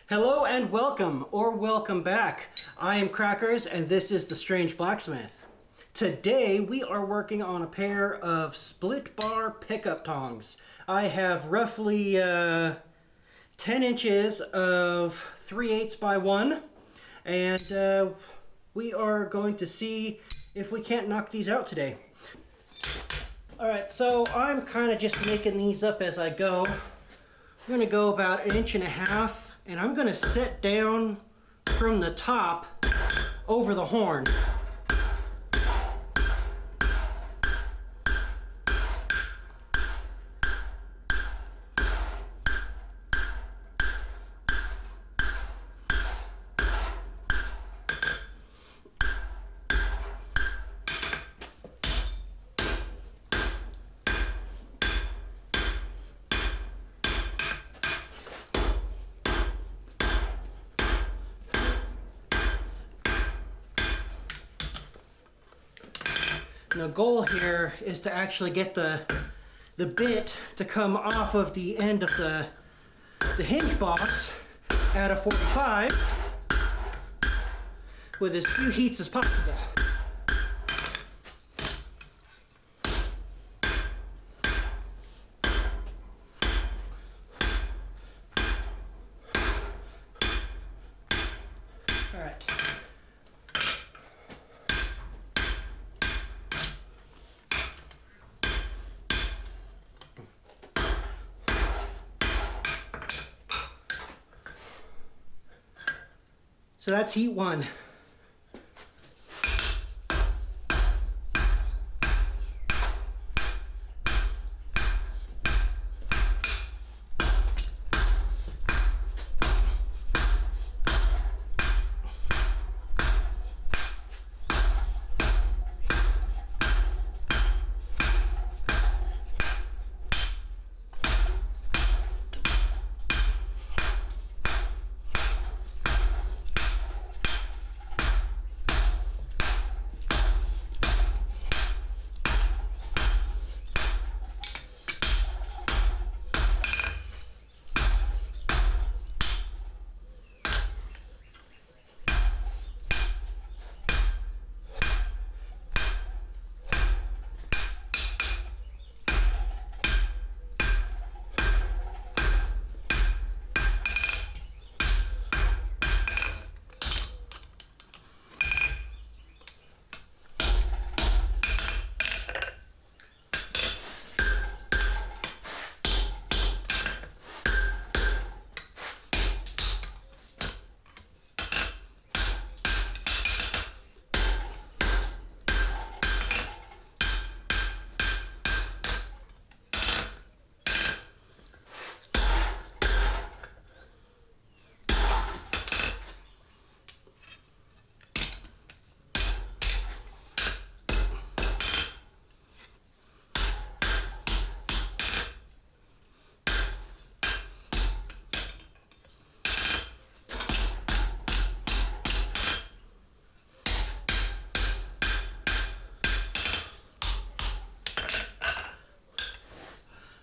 Hello and welcome, or welcome back. I am Crackers and this is the Strange Blacksmith. Today we are working on a pair of split bar pickup tongs. I have roughly 10 inches of 3/8 by 1 and we are going to see if we can't knock these out today. Alright, so I'm kind of just making these up as I go. I'm going to go about 1.5 inches. And I'm going to set down from the top over the horn. And the goal here is to actually get the bit to come off of the end of the hinge box at a 45 with as few heats as possible. All right. So that's heat 1.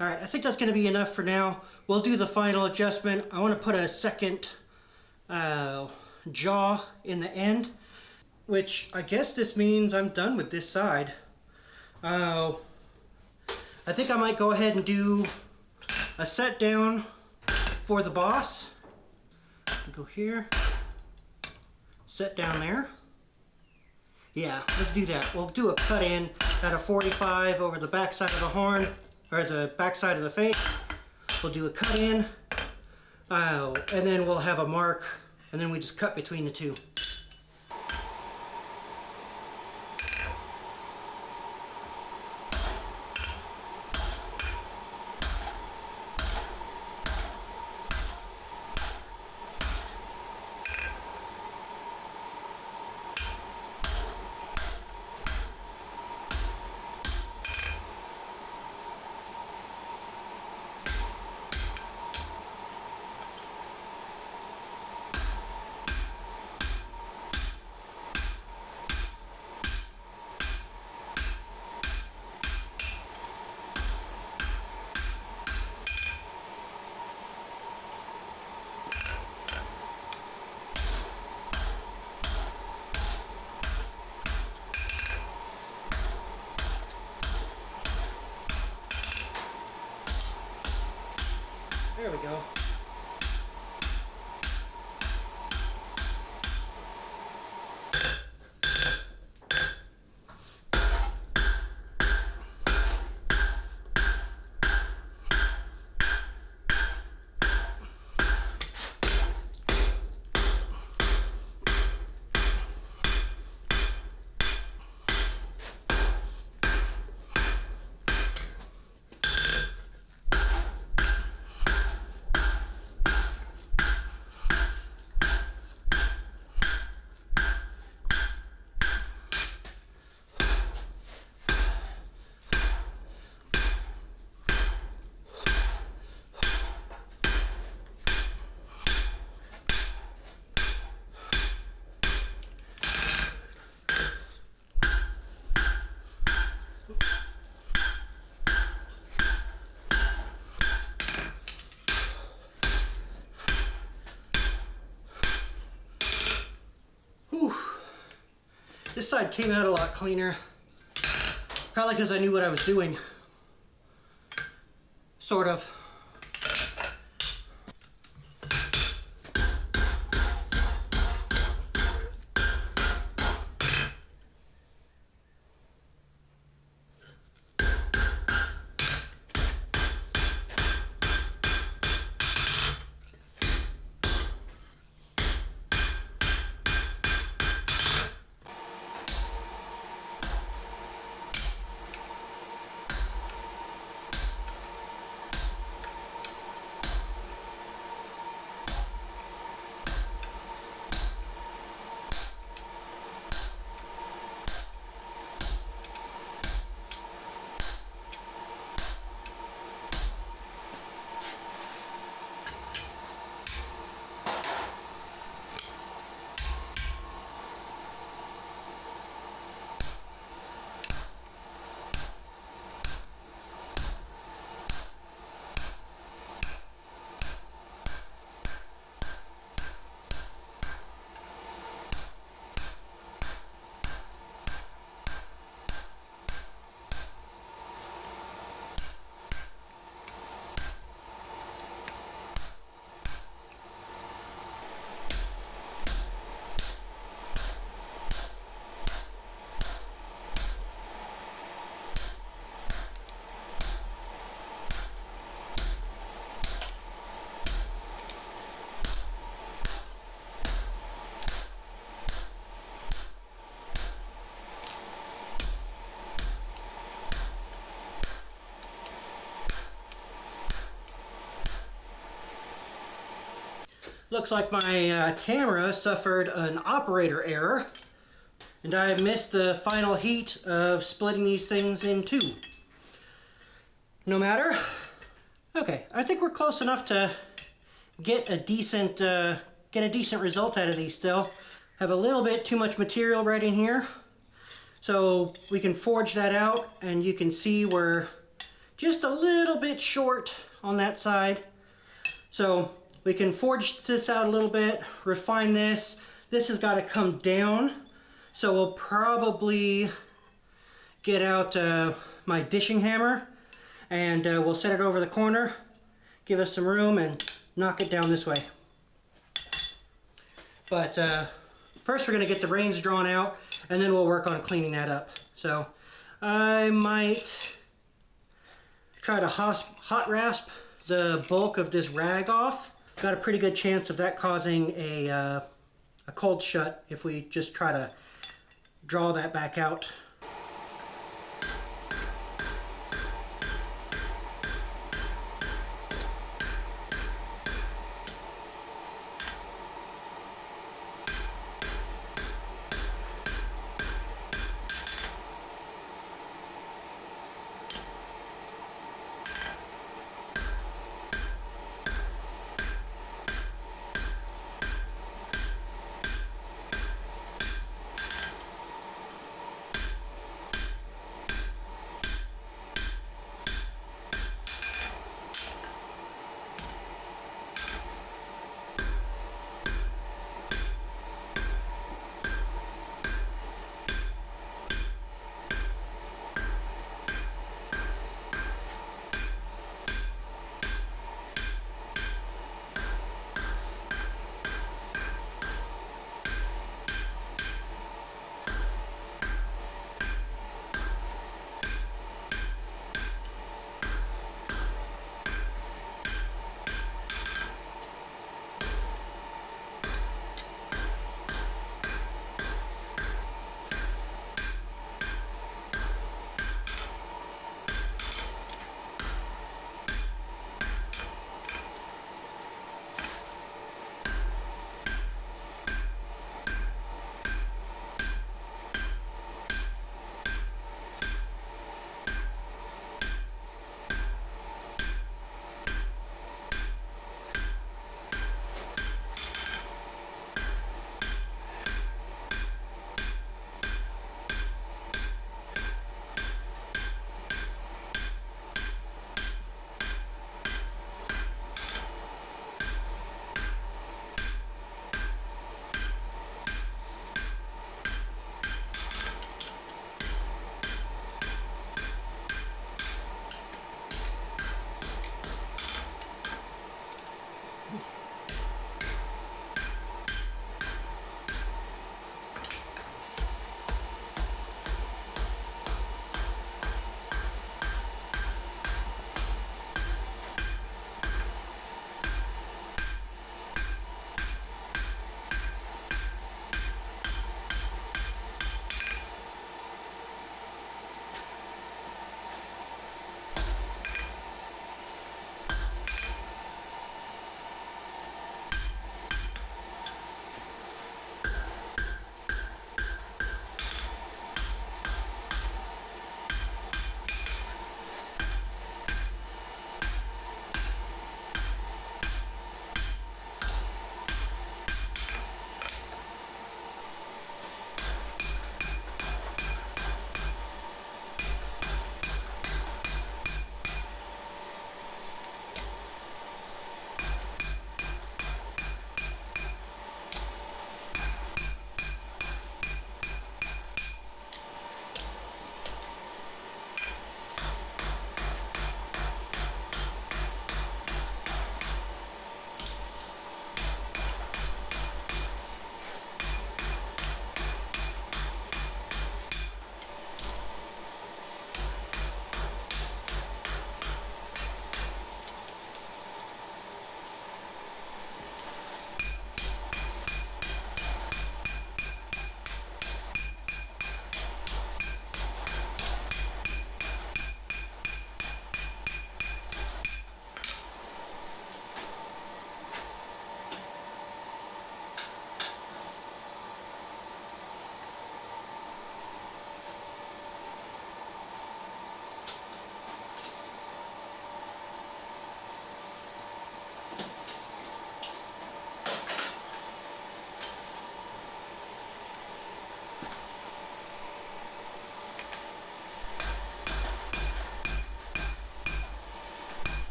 Alright, I think that's going to be enough for now. We'll do the final adjustment. I want to put a second jaw in the end, which I guess this means I'm done with this side. I think I might go ahead and do a set down for the boss. Go here, set down there. Yeah, let's do that. We'll do a cut in at a 45 over the back side of the horn, or the back side of the face. We'll do a cut in, and then we'll have a mark, and then we just cut between the two. This side came out a lot cleaner. Probably because I knew what I was doing. Sort of. Looks like my camera suffered an operator error, and I missed the final heat of splitting these things in two. No matter. Okay, I think we're close enough to get a decent result out of these still. Have a little bit too much material right in here, so we can forge that out, and you can see we're just a little bit short on that side. So we can forge this out a little bit, refine this. This has got to come down, so we'll probably get out my dishing hammer, and we'll set it over the corner, give us some room, and knock it down this way. But first we're going to get the reins drawn out, and then we'll work on cleaning that up. So I might try to hot rasp the bulk of this rag off. Got a pretty good chance of that causing a cold shut if we just try to draw that back out.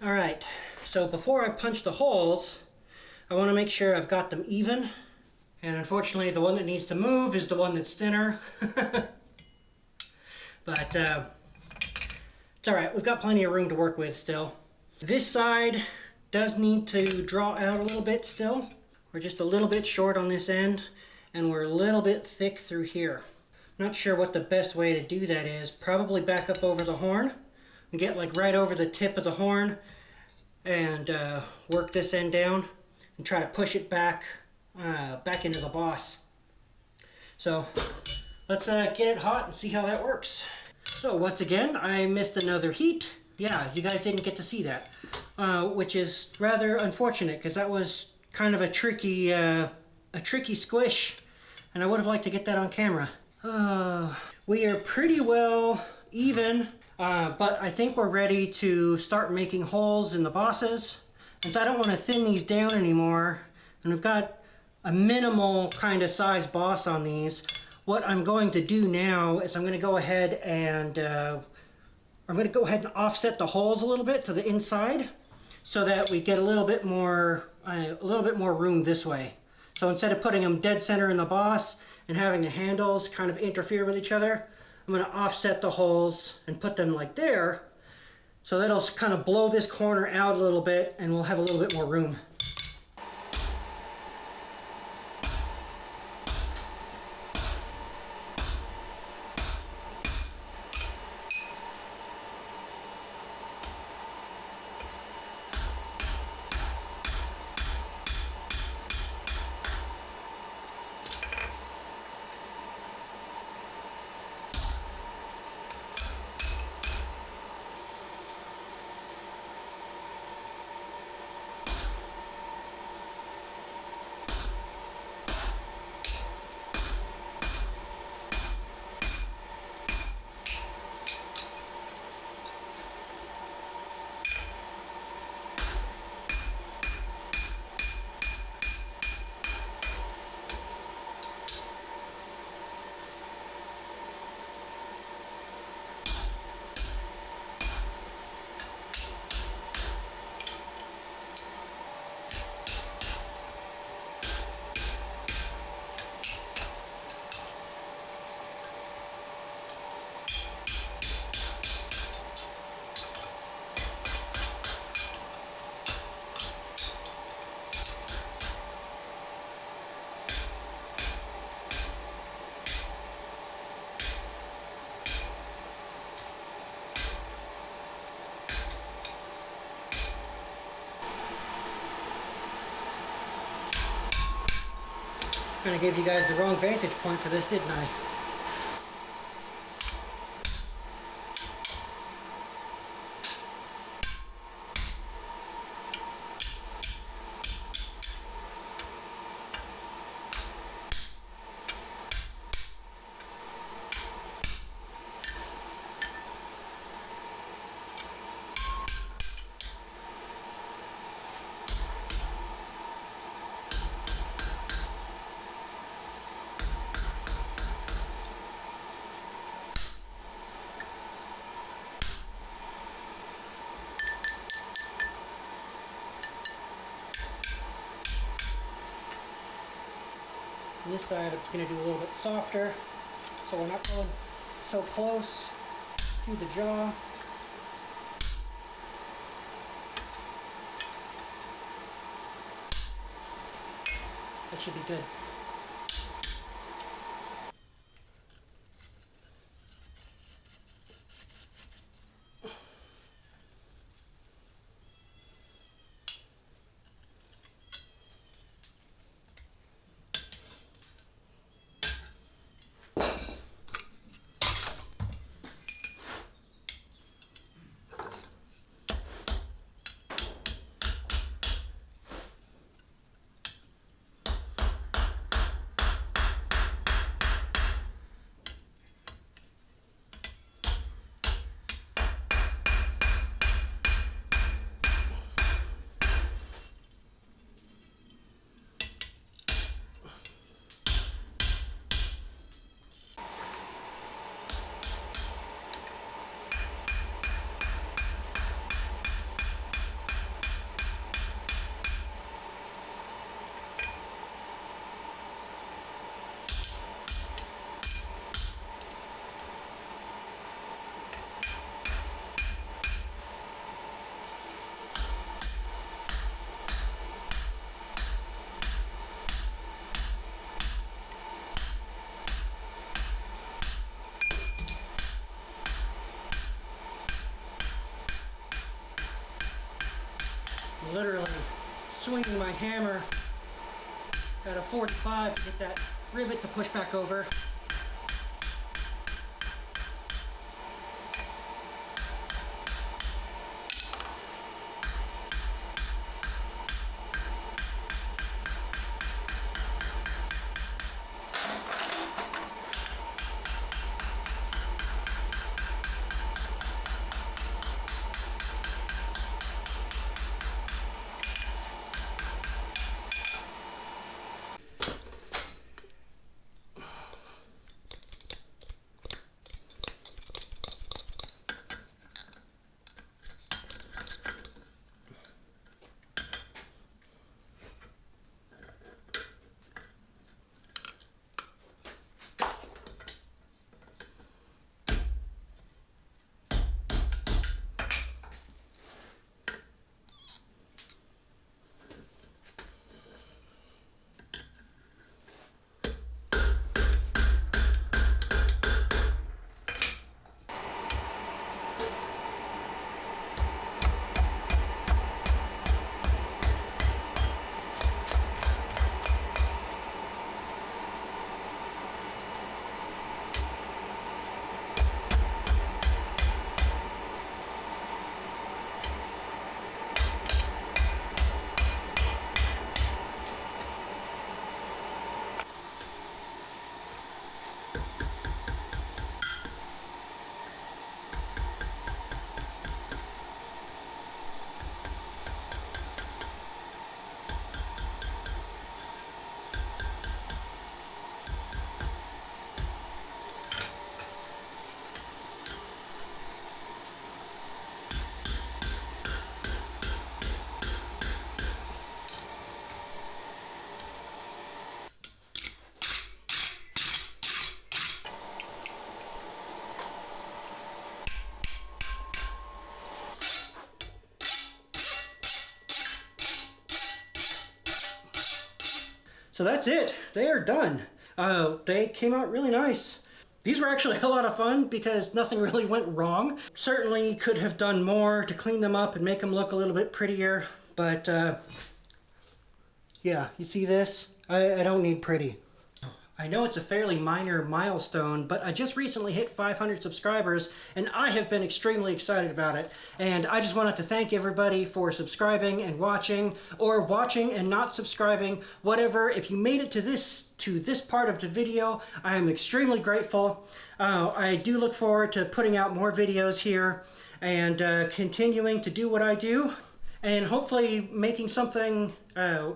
All right, so before I punch the holes, I want to make sure I've got them even. And unfortunately, the one that needs to move is the one that's thinner. But it's all right, we've got plenty of room to work with still. This side does need to draw out a little bit still. We're just a little bit short on this end, and we're a little bit thick through here. Not sure what the best way to do that is. Probably back up over the horn and get like right over the tip of the horn and work this end down and try to push it back into the boss. So let's get it hot and see how that works. So once again, I missed another heat. Yeah, you guys didn't get to see that, which is rather unfortunate because that was kind of a tricky squish, and I would have liked to get that on camera. We are pretty well even, but I think we're ready to start making holes in the bosses. And so I don't want to thin these down anymore, and we've got a minimal kind of size boss on these. What I'm going to do now is I'm going to go ahead and offset the holes a little bit to the inside so that we get a little bit more room this way. So instead of putting them dead center in the boss and having the handles kind of interfere with each other, I'm going to offset the holes and put them like there. So that'll kind of blow this corner out a little bit and we'll have a little bit more room. Kind of gave you guys the wrong vantage point for this, didn't I? On this side, I'm going to do a little bit softer, so we're not going so close to the jaw. That should be good. literally swinging my hammer at a 45 to get that rivet to push back over. So that's it. They are done. They came out really nice. These were actually a lot of fun because nothing really went wrong. Certainly could have done more to clean them up and make them look a little bit prettier, but yeah, you see this? I don't need pretty. I know it's a fairly minor milestone, but I just recently hit 500 subscribers and I have been extremely excited about it. And I just wanted to thank everybody for subscribing and watching, or watching and not subscribing, whatever. If you made it to this part of the video, I am extremely grateful. I do look forward to putting out more videos here and continuing to do what I do, and hopefully making something,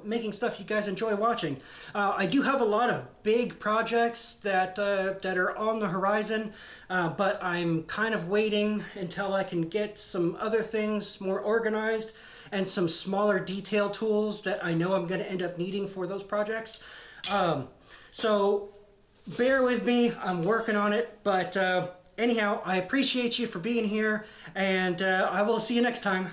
making stuff you guys enjoy watching. I do have a lot of big projects that are on the horizon, but I'm kind of waiting until I can get some other things more organized and some smaller detail tools that I know I'm going to end up needing for those projects. So bear with me, I'm working on it, but anyhow, I appreciate you for being here, and I will see you next time.